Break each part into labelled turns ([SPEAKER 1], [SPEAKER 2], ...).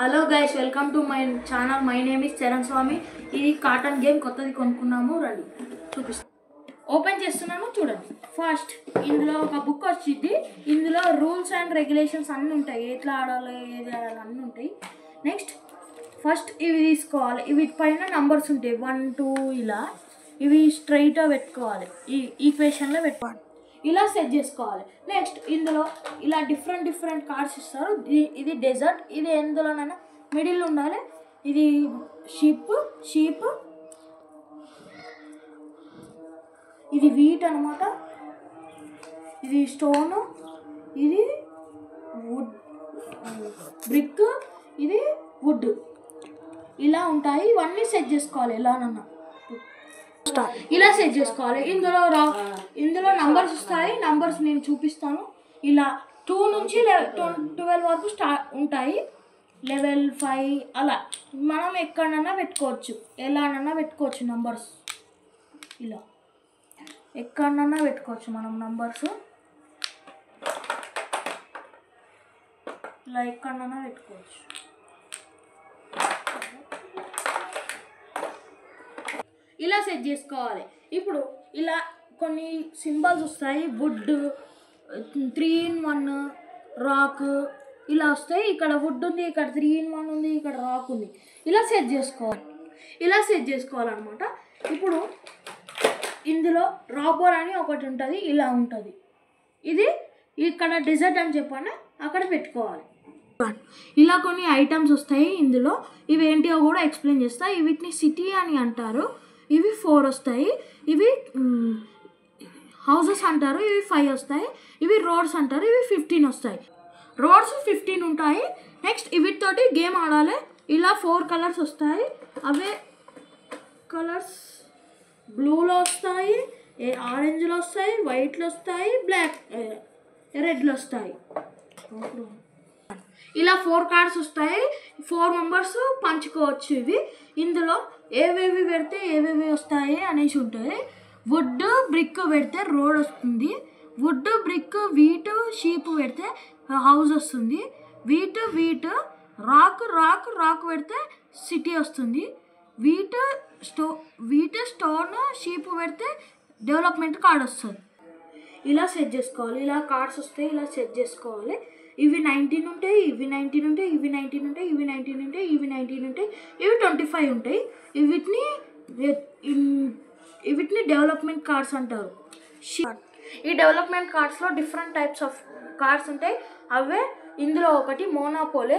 [SPEAKER 1] Hello guys, welcome to my channel. My name is Charan Swamy. ఇది Catan game కొత్తది కొనుక్కున్నాము, రండి చూపిస్తాను. ఓపెన్ చేస్తున్నాను చూడండి. ఫస్ట్ ఇందులో ఒక బుక్ వచ్చింది. ఇందులో రూల్స్ అండ్ రెగ్యులేషన్స్ అన్నీ ఉంటాయి, ఎట్లా ఆడాలి ఏది ఆడాలి అన్నీ ఉంటాయి. నెక్స్ట్ ఫస్ట్ ఇవి తీసుకోవాలి. వీటి పైన నంబర్స్ ఉంటాయి 1 2 ఇలా. ఇవి స్ట్రైట్గా పెట్టుకోవాలి, ఈ ఈక్వేషన్లో పెట్టుకోవాలి, ఇలా సెట్ చేసుకోవాలి. నెక్స్ట్ ఇందులో ఇలా డిఫరెంట్ కార్డ్స్ ఇస్తారు. ఇది డెజర్ట్, ఇది ఎందులోనైనా మిడిల్ ఉండాలి. ఇది షీప్, ఇది వీట్ అనమాట. ఇది స్టోను, ఇది వుడ్, బ్రిక్, ఇది వుడ్. ఇలా ఉంటాయి. ఇవన్నీ సెట్ చేసుకోవాలి ఎలానన్నా, ఇలా సెట్ చేసుకోవాలి. ఇందులో నంబర్స్ వస్తాయి. నంబర్స్ నేను చూపిస్తాను. ఇలా 2 నుంచి 12 వరకు ఉంటాయి. లెవెల్ 5 అలా మనం ఎక్కడన్నా పెట్టుకోవచ్చు, ఎలానన్నా పెట్టుకోవచ్చు. నంబర్స్ ఇలా ఎక్కడన్నా పెట్టుకోవచ్చు మనం. నంబర్స్ ఇలా ఎక్కడన్నా పెట్టుకోవచ్చు. ఇలా సెట్ చేసుకోవాలి. ఇప్పుడు ఇలా కొన్ని సింబల్స్ వస్తాయి. వుడ్, 3 in 1, రాక్ ఇలా వస్తాయి. ఇక్కడ వుడ్ ఉంది, ఇక్కడ 3 in 1 ఉంది, ఇక్కడ రాక్ ఉంది. ఇలా సెట్ చేసుకోవాలన్నమాట. ఇప్పుడు ఇందులో రాబర్ అని ఒకటి ఉంటుంది, ఇలా ఉంటుంది. ఇది ఇక్కడ డెజర్ట్ అని చెప్పాను, అక్కడ పెట్టుకోవాలి. ఇలా కొన్ని ఐటమ్స్ వస్తాయి ఇందులో. ఇవి ఏంటివో కూడా ఎక్స్ప్లెయిన్ చేస్తాయి. వీటిని సిటీ అని అంటారు. ఇవి 4 వస్తాయి. ఇవి హౌసెస్ అంటారు. ఇవి 5 వస్తాయి. ఇవి రోడ్స్ అంటారు. ఇవి 15 వస్తాయి. రోడ్స్ 15 ఉంటాయి. నెక్స్ట్ వీటితోటి గేమ్ ఆడాలి. ఇలా 4 కలర్స్ వస్తాయి. అవే కలర్స్ బ్లూలో వస్తాయి, ఆరెంజ్లో వస్తాయి, వైట్లో వస్తాయి, రెడ్లో వస్తాయి. ఇలా 4 కార్డ్స్ వస్తాయి. 4 మెంబర్స్ పంచుకోవచ్చు. ఇందులో ఏవేవి పెడితే ఏవేవి వస్తాయి అనేసి ఉంటుంది. వుడ్, బ్రిక్ పెడితే రోడ్ వస్తుంది. వుడ్, బ్రిక్, వీట్, షీప్ పెడితే హౌస్ వస్తుంది. వీట్, రాక్ పెడితే సిటీ వస్తుంది. వీట్, స్టోన్, షీప్ పెడితే డెవలప్మెంట్ కార్డ్ వస్తుంది. ఇలా సెట్ చేసుకోవాలి. ఇలా కార్డ్స్ వస్తాయి, ఇలా సెట్ చేసుకోవాలి. ఇవి 19 ఉంటాయి, ఇవి 19 ఉంటాయి, ఇవి 19 ఉంటాయి, ఇవి 19 ఉంటాయి, ఇవి 19 ఉంటాయి, ఇవి 25 ఉంటాయి. వీటిని డెవలప్మెంట్ కార్డ్స్ అంటారు. ఈ డెవలప్మెంట్ కార్డ్స్లో డిఫరెంట్ టైప్స్ ఆఫ్ కార్డ్స్ ఉంటాయి. అవే ఇందులో ఒకటి మోనోపోలీ.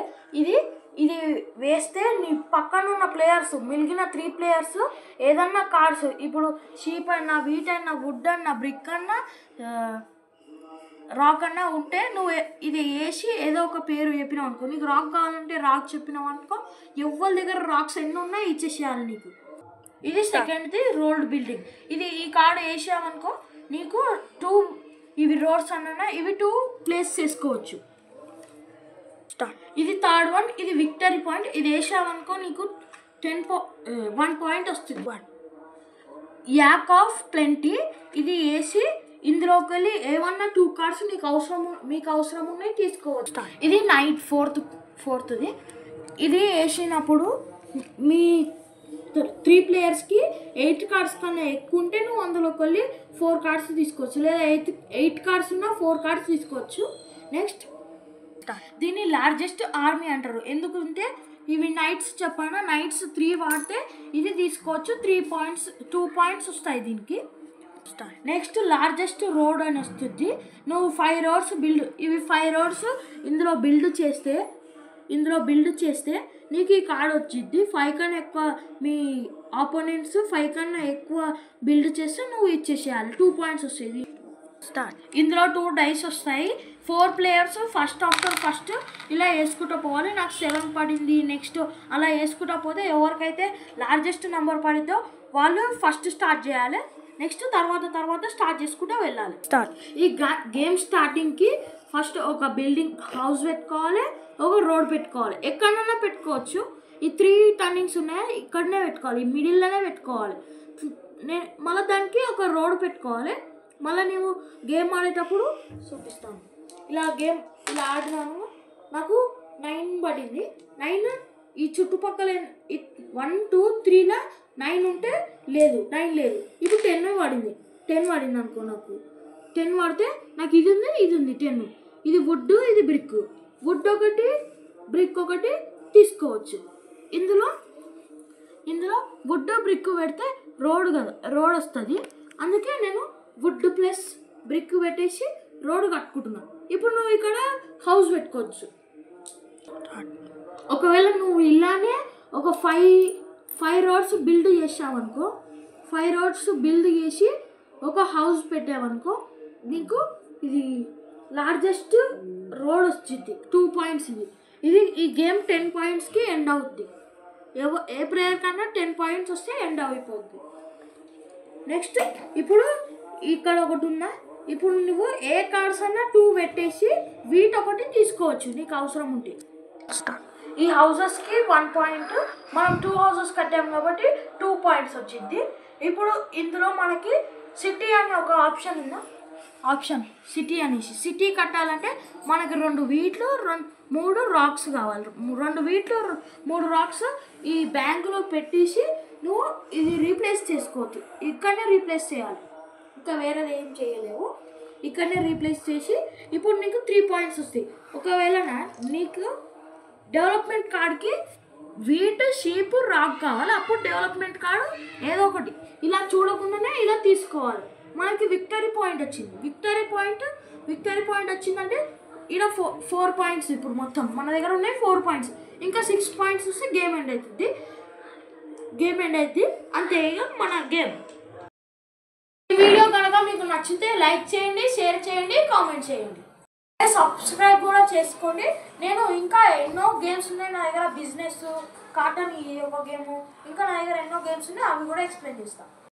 [SPEAKER 1] ఇది వేస్తే నీ పక్కన ఉన్న ప్లేయర్స్, మిగిలిన 3 ప్లేయర్స్ ఏదన్నా కార్డ్స్, ఇప్పుడు షీప్ అన్నా, వీట్ అన్నా, వుడ్ అన్నా, బ్రిక్ అన్నా, రాక్ అన్నా ఉంటే నువ్వు ఇది వేసి ఏదో ఒక పేరు చెప్పినావు అనుకో. నీకు రాక్ కావాలంటే రాక్ చెప్పినావు అనుకో, ఎవరి దగ్గర రాక్స్ ఎన్ని ఉన్నాయి ఇచ్చేసేయాలి నీకు. ఇది సెకండ్ది రోడ్ బిల్డింగ్. ఈ కార్డు వేసామనుకో నీకు 2 ఇవి రోడ్స్ అన్నా, ఇవి 2 ప్లేస్ చేసుకోవచ్చు. ఇది థర్డ్ వన్. ఇది విక్టరీ పాయింట్. ఇది వేసామనుకో నీకు 1 పాయింట్ వస్తుంది. యాక్ ఆఫ్ ప్లెంటీ. ఇది వేసి ఇందులోకి వెళ్ళి ఏమన్నా 2 కార్డ్స్ మీకు అవసరం ఉన్నాయి తీసుకోవచ్చు. ఇది నైట్ ఫోర్త్ది. ఇది వేసినప్పుడు మీ 3 ప్లేయర్స్కి 8 కార్డ్స్ కన్నా ఎక్కువ ఉంటే నువ్వు అందులోకి వెళ్ళి 4 కార్డ్స్ తీసుకోవచ్చు. లేదా 8 కార్డ్స్ ఉన్నా 4 కార్డ్స్ తీసుకోవచ్చు. నెక్స్ట్ దీన్ని లార్జెస్ట్ ఆర్మీ అంటారు. ఎందుకంటే ఇవి నైట్స్ చెప్పాను, నైట్స్ 3 వాడితే ఇది తీసుకోవచ్చు. 2 పాయింట్స్ వస్తాయి దీనికి. నెక్స్ట్ లార్జెస్ట్ రోడ్ అని వస్తుంది. నువ్వు 5 రోడ్స్ ఇవి 5 రోడ్స్ ఇందులో బిల్డ్ చేస్తే నీకు ఈ కార్డ్ వచ్చింది. 5 కన్నా ఎక్కువ మీ ఆపోనెంట్స్ 5 కన్నా ఎక్కువ బిల్డ్ చేస్తే నువ్వు ఇచ్చేసేయాలి. 2 పాయింట్స్ వస్తాయి. ఇందులో 2 డైస్ వస్తాయి. 4 ప్లేయర్స్ ఫస్ట్ ఇలా వేసుకుంటూ పోవాలి. నాకు 7 పడింది. నెక్స్ట్ అలా వేసుకుంటూ పోతే ఎవరికైతే లార్జెస్ట్ నెంబర్ పడిద్దో వాళ్ళు ఫస్ట్ స్టార్ట్ చేయాలి. నెక్స్ట్ తర్వాత స్టార్ట్ చేసుకుంటూ వెళ్ళాలి. ఈ గేమ్ స్టార్టింగ్కి ఫస్ట్ ఒక బిల్డింగ్ హౌస్ పెట్టుకోవాలి, ఒక రోడ్ పెట్టుకోవాలి. ఎక్కడన్నా పెట్టుకోవచ్చు. ఈ 3 టర్నింగ్స్ ఉన్నాయి, ఇక్కడనే పెట్టుకోవాలి, మిడిల్లోనే పెట్టుకోవాలి. మళ్ళీ దానికి ఒక రోడ్ పెట్టుకోవాలి. మళ్ళీ నువ్వు గేమ్ ఆడేటప్పుడు చూపిస్తాను. ఇలా ఆడినాను. నాకు 9 పడింది. 9 ఈ చుట్టుపక్కల 1 2 3ల 9 ఉంటే లేదు, 9 లేదు. ఇప్పుడు 10 పడింది. 10 పడింది అనుకో, నాకు 10 పడితే నాకు ఇది ఉంది 10. ఇది వుడ్, ఇది బ్రిక్. వుడ్ ఒకటి, బ్రిక్ ఒకటి తీసుకోవచ్చు. ఇందులో వుడ్ బ్రిక్ పెడితే రోడ్ వస్తుంది. అందుకే నేను వుడ్ ప్లస్ బ్రిక్ పెట్టేసి రోడ్ కట్టుకుంటున్నాను. ఇప్పుడు నువ్వు ఇక్కడ హౌస్ పెట్టుకోవచ్చు. ఒకవేళ నువ్వు ఇలానే ఒక 5 రోడ్స్ బిల్డ్ చేసావనుకో, 5 రోడ్స్ బిల్డ్ చేసి ఒక హౌస్ పెట్టావనుకో, నీకు ఇది లార్జెస్ట్ రోడ్ వచ్చింది. 2 పాయింట్స్. ఈ గేమ్ 10 పాయింట్స్కి ఎండ్ అవుద్ది. ఏ ప్లేయర్ కన్నా 10 పాయింట్స్ వస్తే ఎండ్ అయిపోద్ది. నెక్స్ట్ ఇప్పుడు ఇక్కడ ఒకటి ఉందా, ఇప్పుడు నువ్వు ఏ కార్డ్స్ అన్నా 2 పెట్టేసి వీటొకటి తీసుకోవచ్చు నీకు అవసరం ఉంటే. ఈ హౌసెస్కి 1 పాయింట్. మనం 2 హౌసెస్ కట్టాము కాబట్టి 2 పాయింట్స్ వచ్చింది. ఇప్పుడు ఇందులో మనకి సిటీ అనే ఒక ఆప్షన్ ఉందా, ఆప్షన్ సిటీ అనేసి. సిటీ కట్టాలంటే మనకి 2 వీట్లు 3 రాక్స్ కావాలి. 2 వీట్లు 3 రాక్స్ ఈ బ్యాంకులో పెట్టేసి నువ్వు ఇది రీప్లేస్ చేసుకోవచ్చు. ఇక్కడనే రీప్లేస్ చేయాలి, ఇంకా వేరేది ఏం చేయలేవు. ఇక్కడనే రీప్లేస్ చేసి ఇప్పుడు నీకు 3 పాయింట్స్ వస్తాయి. ఒకవేళ నీకు డెవలప్మెంట్ కార్డ్కి వీట్, షీప్, రాక్ కావాలి. అప్పుడు డెవలప్మెంట్ కార్డు ఏదో ఒకటి ఇలా చూడకుండానే ఇలా తీసుకోవాలి. మనకి విక్టరీ పాయింట్ వచ్చింది. విక్టరీ పాయింట్ వచ్చిందంటే ఇలా 4 పాయింట్స్. ఇప్పుడు మొత్తం మన దగ్గర ఉన్నాయి 4 పాయింట్స్. ఇంకా 6 పాయింట్స్ వస్తే గేమ్ ఎండ్ అవుతుంది. అంతే ఇక మన గేమ్. ఈ వీడియో కనుక మీకు నచ్చితే లైక్ చేయండి, షేర్ చేయండి, కామెంట్ చేయండి, సబ్స్క్రైబ్ కూడా చేసుకోండి. నేను ఇంకా ఎన్నో గేమ్స్ ఉన్నాయి నా దగ్గర. బిజినెస్, కాటన్, ఈ ఒక గేము, ఇంకా నా దగ్గర ఎన్నో గేమ్స్ ఉన్నాయి, అవి కూడా ఎక్స్ప్లెయిన్ చేస్తాను.